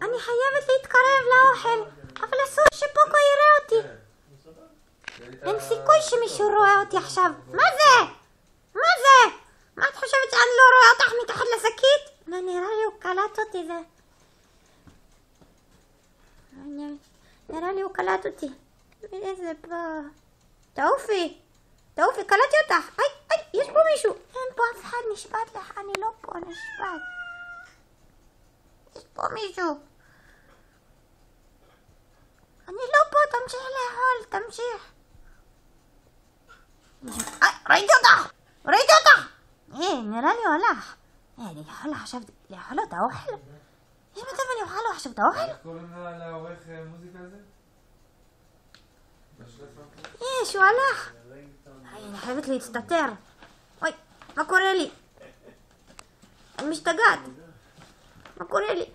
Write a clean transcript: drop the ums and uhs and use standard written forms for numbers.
אני חייבת להתקרב לאוכל, אבל אסור שפוקו יראה אותי. אין סיכוי שמישהו רואה אותי עכשיו. מה זה? מה זה? מה את חושבת שאני לא רואה אותך מתחת לשקית? לא, נראה לי הוא קלט אותי זה. נראה לי הוא קלט אותי. איזה פה... תעופי, קלטתי אותך. איי, יש פה מישהו. אין פה אף אחד, נשבעת לך, אני לא פה, נשבעת. יש פה מישהו. אני לא פה, תמשיך לאכול, תמשיך. ראיתי אותך. נראה לי הולך. אני יכול עכשיו לאכול לו את האוכל? יש מצב אני אוכל לו עכשיו את האוכל? איך קוראים לעורך מוזיקה הזה? יש, הוא הלך. אני חייבת להצטטר. אוי, מה קורה לי? אני משתגעת. מה קורה לי?